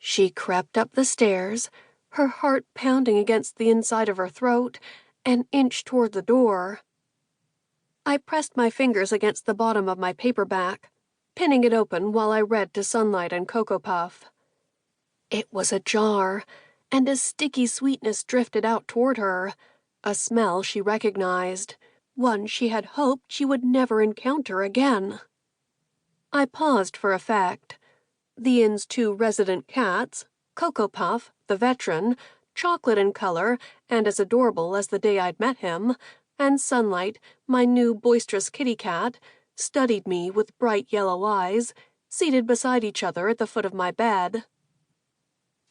She crept up the stairs, her heart pounding against the inside of her throat, and inched toward the door. I pressed my fingers against the bottom of my paperback, pinning it open while I read to Sunlight and Cocoa Puff. It was ajar, and a sticky sweetness drifted out toward her, a smell she recognized, one she had hoped she would never encounter again. I paused for effect. The inn's 2 resident cats, Cocoa Puff, the veteran, chocolate in color and as adorable as the day I'd met him, and Sunlight, my new boisterous kitty cat, studied me with bright yellow eyes, seated beside each other at the foot of my bed.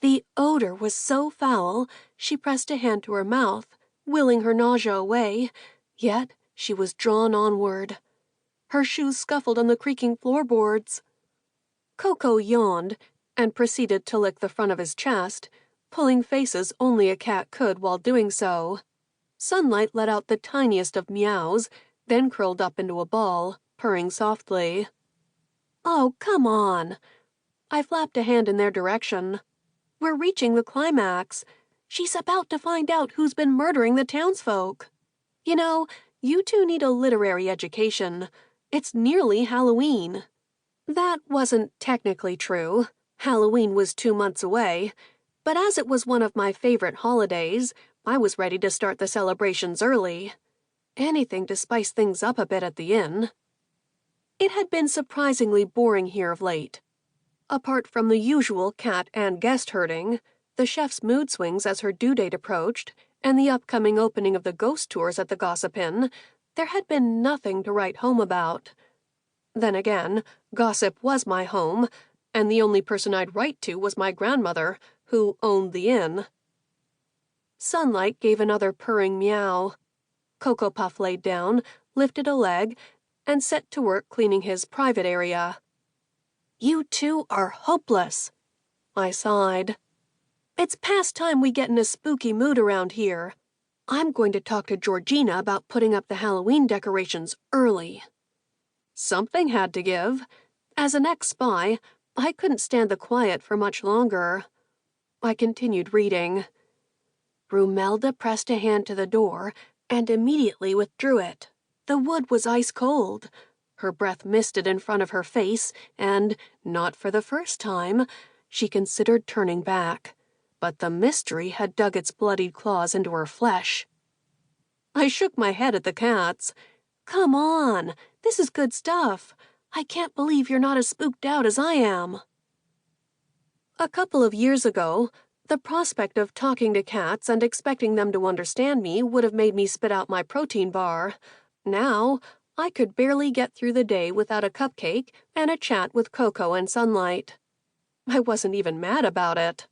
The odor was so foul, she pressed a hand to her mouth, willing her nausea away, yet she was drawn onward. Her shoes scuffled on the creaking floorboards. Coco yawned and proceeded to lick the front of his chest, pulling faces only a cat could while doing so. Sunlight let out the tiniest of meows, then curled up into a ball, purring softly. "Oh, come on." I flapped a hand in their direction. "We're reaching the climax. She's about to find out who's been murdering the townsfolk. You know, you two need a literary education. It's nearly Halloween." That wasn't technically true. Halloween was 2 months away, but as it was one of my favorite holidays, I was ready to start the celebrations early. Anything to spice things up a bit at the inn. It had been surprisingly boring here of late. Apart from the usual cat and guest herding, the chef's mood swings as her due date approached, and the upcoming opening of the ghost tours at the Gossip Inn, there had been nothing to write home about. Then again, Gossip was my home, and the only person I'd write to was my grandmother, who owned the inn. Sunlight gave another purring meow. Cocoa Puff laid down, lifted a leg, and set to work cleaning his private area. "You two are hopeless," I sighed. "It's past time we get in a spooky mood around here. I'm going to talk to Georgina about putting up the Halloween decorations early." Something had to give. As an ex-spy, I couldn't stand the quiet for much longer. I continued reading. Rumelda pressed a hand to the door and immediately withdrew it. The wood was ice cold. Her breath misted in front of her face, and, not for the first time, she considered turning back. But the mystery had dug its bloodied claws into her flesh. I shook my head at the cats. "Come on, this is good stuff. I can't believe you're not as spooked out as I am." A couple of years ago, the prospect of talking to cats and expecting them to understand me would have made me spit out my protein bar. Now, I could barely get through the day without a cupcake and a chat with Coco and Sunlight. I wasn't even mad about it.